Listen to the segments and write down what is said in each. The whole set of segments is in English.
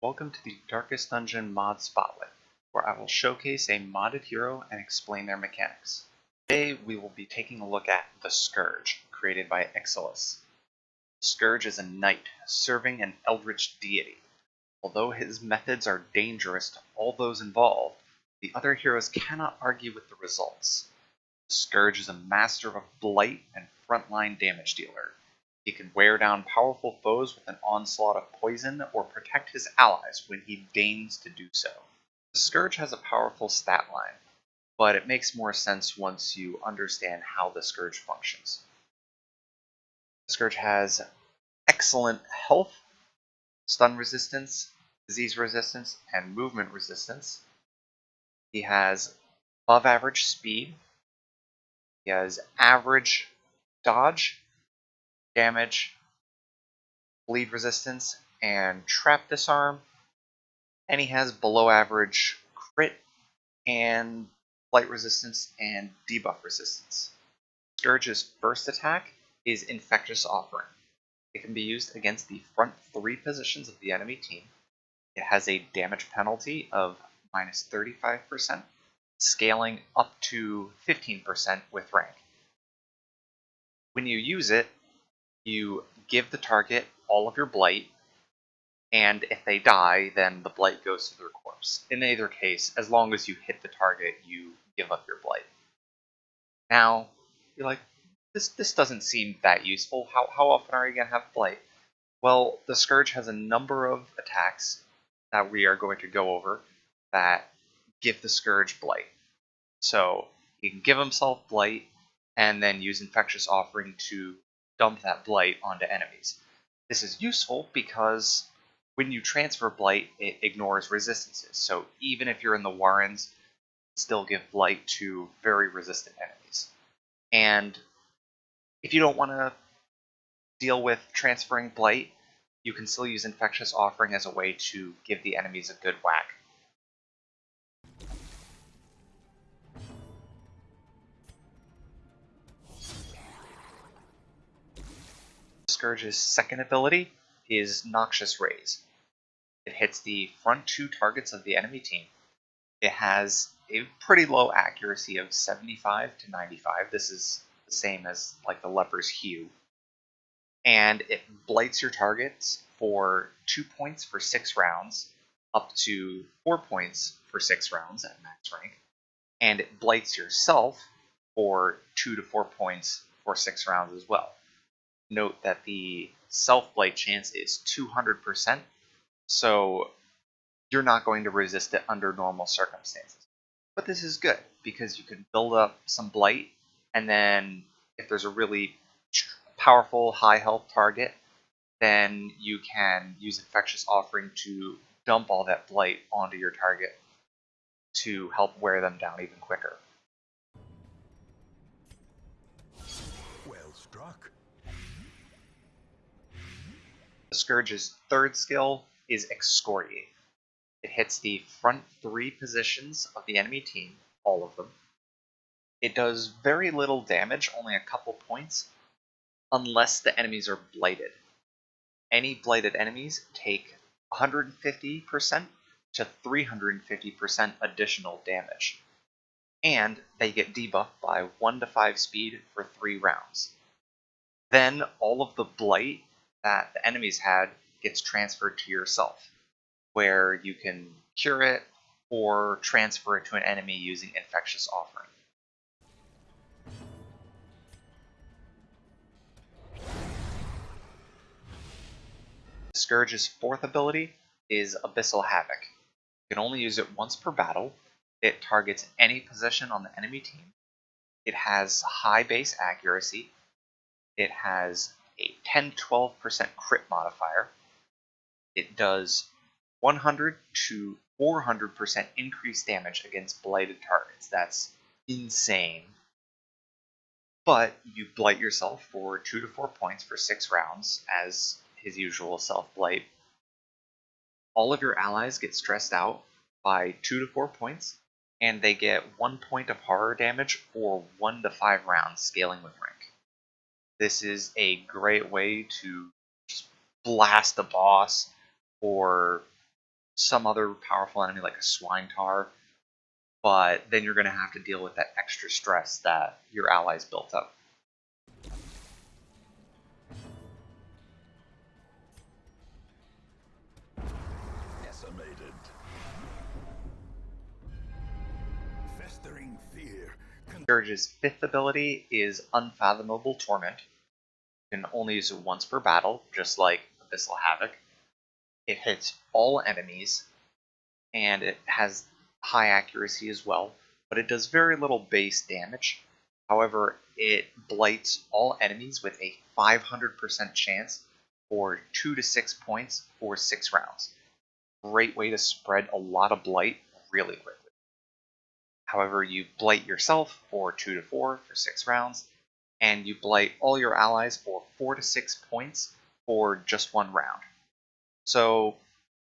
Welcome to the Darkest Dungeon mod spotlight, where I will showcase a modded hero and explain their mechanics. Today we will be taking a look at the Scourge, created by Exaelus. Scourge is a knight serving an eldritch deity. Although his methods are dangerous to all those involved, the other heroes cannot argue with the results. Scourge is a master of blight and frontline damage dealer. He can wear down powerful foes with an onslaught of poison or protect his allies when he deigns to do so. The Scourge has a powerful stat line, but it makes more sense once you understand how the Scourge functions. The Scourge has excellent health, stun resistance, disease resistance, and movement resistance. He has above average speed. He has average dodge, damage, bleed resistance, and trap disarm. And he has below average crit and blight resistance and debuff resistance. Scourge's first attack is Infectious Offering. It can be used against the front 3 positions of the enemy team. It has a damage penalty of minus 35%, scaling up to 15% with rank. When you use it, you give the target all of your blight, and if they die, then the blight goes to their corpse. In either case, as long as you hit the target, you give up your blight. Now, you're like, this doesn't seem that useful. How often are you going to have blight? Well, the Scourge has a number of attacks that we are going to go over that give the Scourge blight. So, he can give himself blight, and then use Infectious Offering to dump that blight onto enemies. This is useful because when you transfer blight, it ignores resistances. So even if you're in the Warrens, still give blight to very resistant enemies. And if you don't want to deal with transferring blight, you can still use Infectious Offering as a way to give the enemies a good whack. Scourge's second ability is Noxious Rays. It hits the front 2 targets of the enemy team. It has a pretty low accuracy of 75 to 95. This is the same as like the Leper's Hue. And it blights your targets for 2 points for 6 rounds, up to 4 points for 6 rounds at max rank. And it blights yourself for 2 to 4 points for 6 rounds as well. Note that the self-blight chance is 200%, so you're not going to resist it under normal circumstances. But this is good, because you can build up some blight, and then if there's a really powerful, high health target, then you can use Infectious Offering to dump all that blight onto your target to help wear them down even quicker. Well struck. The Scourge's third skill is Excoriate. It hits the front 3 positions of the enemy team, all of them. It does very little damage, only a couple points, unless the enemies are blighted. Any blighted enemies take 150% to 350% additional damage. And they get debuffed by 1 to 5 speed for 3 rounds. Then all of the blight that the enemies had gets transferred to yourself, where you can cure it or transfer it to an enemy using Infectious Offering. The Scourge's fourth ability is Abyssal Havoc. You can only use it once per battle. It targets any position on the enemy team. It has high base accuracy. It has a 10-12% crit modifier. It does 100 to 400% increased damage against blighted targets. That's insane. But you blight yourself for 2 to 4 points for 6 rounds, as his usual self-blight. All of your allies get stressed out by 2 to 4 points, and they get 1 point of horror damage for 1 to 5 rounds, scaling with rank. This is a great way to just blast a boss, or some other powerful enemy like a swine tar, but then you're going to have to deal with that extra stress that your allies built up. Decimated. Festering fear. Scourge's 5th ability is Unfathomable Torment. You can only use it once per battle, just like Abyssal Havoc. It hits all enemies, and it has high accuracy as well, but it does very little base damage. However, it blights all enemies with a 500% chance for 2 to 6 points for 6 rounds. Great way to spread a lot of blight really quickly. However, you blight yourself for 2 to 4 for 6 rounds, and you blight all your allies for 4 to 6 points for just 1 round. So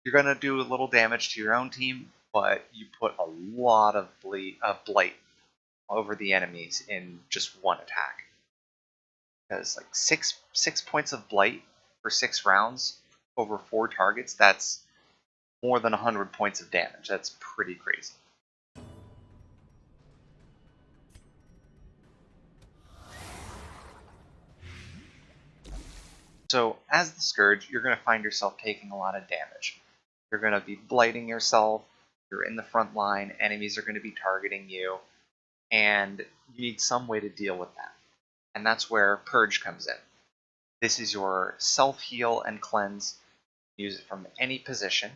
you're going to do a little damage to your own team, but you put a lot of blight over the enemies in just one attack. Because like six points of blight for 6 rounds over 4 targets, that's more than 100 points of damage. That's pretty crazy. So as the Scourge, you're going to find yourself taking a lot of damage. You're going to be blighting yourself, you're in the front line, enemies are going to be targeting you, and you need some way to deal with that. And that's where Purge comes in. This is your self-heal and cleanse. Use it from any position.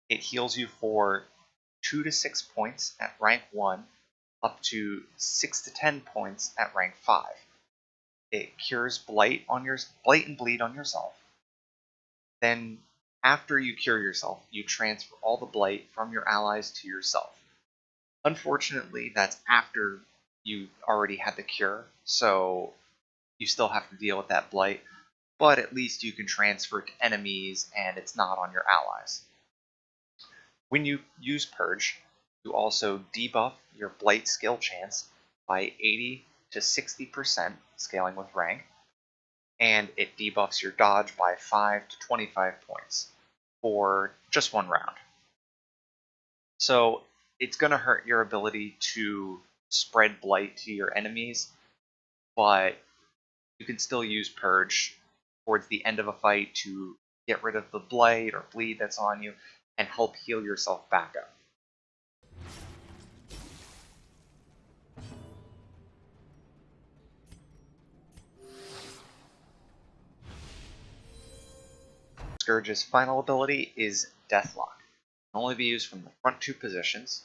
It heals you for 2 to 6 points at rank 1, up to 6 to 10 points at rank 5. It cures blight and bleed on yourself. Then, after you cure yourself, you transfer all the blight from your allies to yourself. Unfortunately, that's after you already had the cure, so you still have to deal with that blight, but at least you can transfer it to enemies and it's not on your allies. When you use Purge, you also debuff your blight skill chance by 80 to 60%, scaling with rank, and it debuffs your dodge by 5 to 25 points for just 1 round. So it's going to hurt your ability to spread blight to your enemies, but you can still use Purge towards the end of a fight to get rid of the blight or bleed that's on you and help heal yourself back up. Scourge's final ability is Deathlok. It can only be used from the front 2 positions.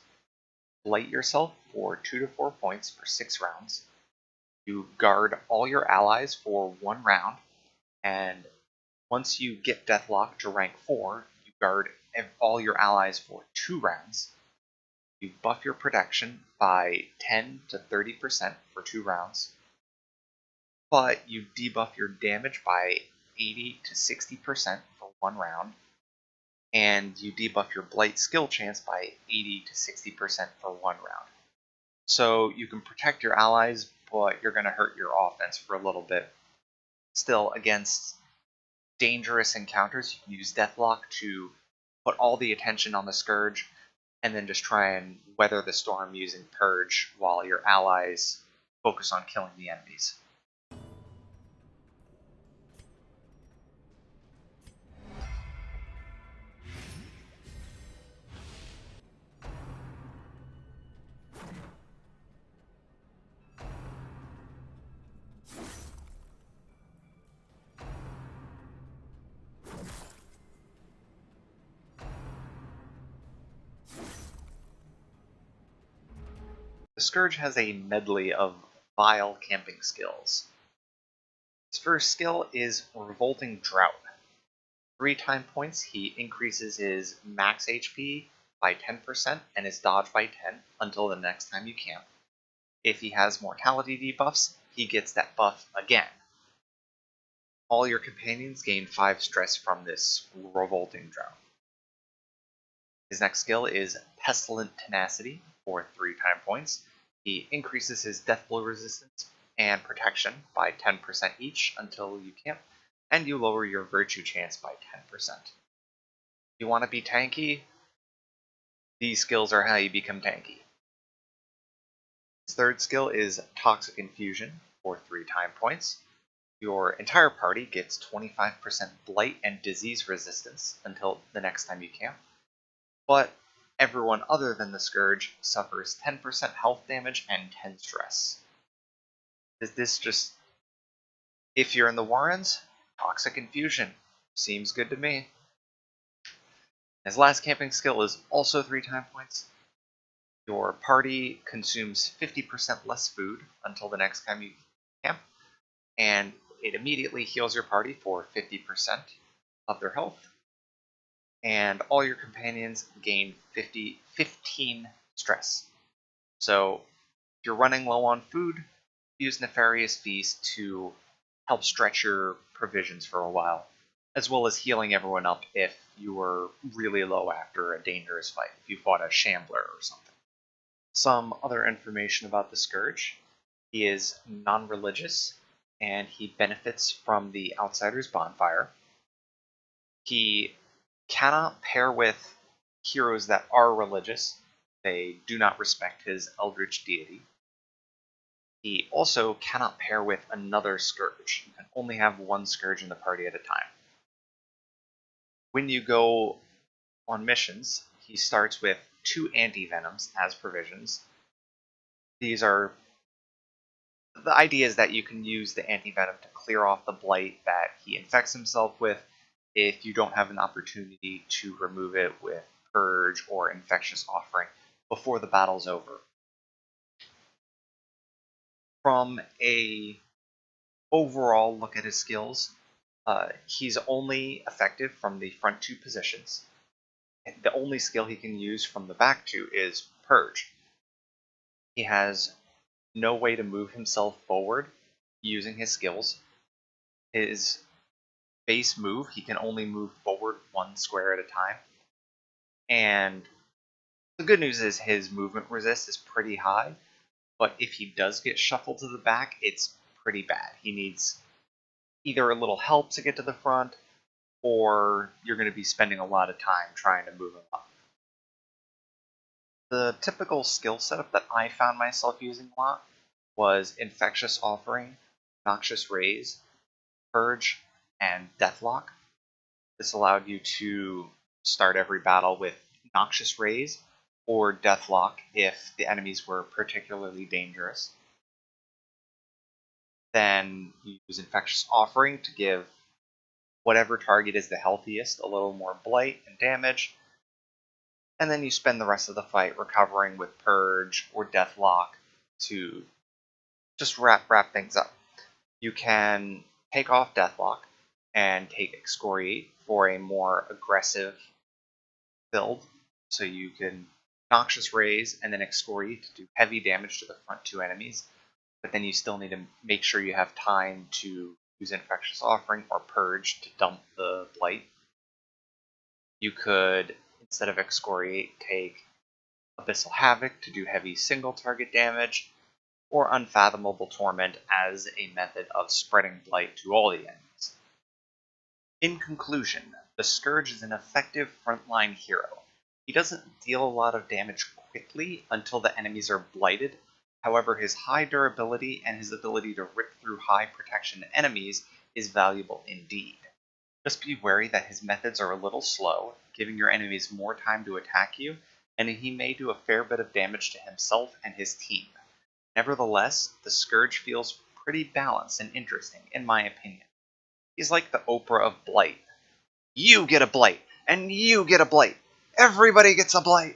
Blight yourself for 2 to 4 points for 6 rounds. You guard all your allies for 1 round, and once you get Deathlok to rank 4, you guard all your allies for 2 rounds. You buff your protection by 10 to 30% for 2 rounds, but you debuff your damage by 80 to 60% for 1 round, and you debuff your blight skill chance by 80 to 60% for 1 round. So you can protect your allies, but you're going to hurt your offense for a little bit. Still, against dangerous encounters, you can use Deathlok to put all the attention on the Scourge, and then just try and weather the storm using Purge while your allies focus on killing the enemies. The Scourge has a medley of vile camping skills. His first skill is Revolting Drought. 3 time points, he increases his max HP by 10% and his dodge by 10 until the next time you camp. If he has mortality debuffs, he gets that buff again. All your companions gain 5 stress from this Revolting Drought. His next skill is Pestilent Tenacity for 3 time points. He increases his death blow resistance and protection by 10% each until you camp, and you lower your virtue chance by 10%. If you want to be tanky, These skills are how you become tanky. His third skill is Toxic Infusion for 3 time points. Your entire party gets 25% blight and disease resistance until the next time you camp, but everyone other than the Scourge suffers 10% health damage and 10 stress. This just, if you're in the Warrens, Toxic Infusion seems good to me. His last camping skill is also 3 time points. Your party consumes 50% less food until the next time you camp, and it immediately heals your party for 50% of their health. And all your companions gain 15 stress. So if you're running low on food, use Nefarious Feast to help stretch your provisions for a while, as well as healing everyone up if you were really low after a dangerous fight, if you fought a Shambler or something. Some other information about the Scourge. He is non-religious, and he benefits from the Outsider's Bonfire. He cannot pair with heroes that are religious. They do not respect his eldritch deity. He also cannot pair with another Scourge. You can only have one Scourge in the party at a time. When you go on missions, he starts with 2 anti-venoms as provisions. These are... The idea is that you can use the anti-venom to clear off the blight that he infects himself with if you don't have an opportunity to remove it with Purge or Infectious Offering before the battle's over. From a overall look at his skills, he's only effective from the front 2 positions. The only skill he can use from the back 2 is Purge. He has no way to move himself forward using his skills. His base move, he can only move forward 1 square at a time. And the good news is his movement resist is pretty high, but if he does get shuffled to the back, it's pretty bad. He needs either a little help to get to the front, or you're going to be spending a lot of time trying to move him up. The typical skill setup that I found myself using a lot was Infectious Offering, Noxious Rays, Purge, and Deathlok. This allowed you to start every battle with Noxious Rays or Deathlok if the enemies were particularly dangerous. Then you use Infectious Offering to give whatever target is the healthiest a little more blight and damage. And then you spend the rest of the fight recovering with Purge or Deathlok to just wrap things up. You can take off Deathlok and take Excoriate for a more aggressive build. So you can Noxious Rays and then Excoriate to do heavy damage to the front 2 enemies. But then you still need to make sure you have time to use Infectious Offering or Purge to dump the blight. You could, instead of Excoriate, take Abyssal Havoc to do heavy single target damage, or Unfathomable Torment as a method of spreading blight to all the enemies. In conclusion, the Scourge is an effective frontline hero. He doesn't deal a lot of damage quickly until the enemies are blighted. However, his high durability and his ability to rip through high protection enemies is valuable indeed. Just be wary that his methods are a little slow, giving your enemies more time to attack you, and he may do a fair bit of damage to himself and his team. Nevertheless, the Scourge feels pretty balanced and interesting, in my opinion. He's like the Oprah of Blight. You get a Blight, and you get a Blight. Everybody gets a Blight.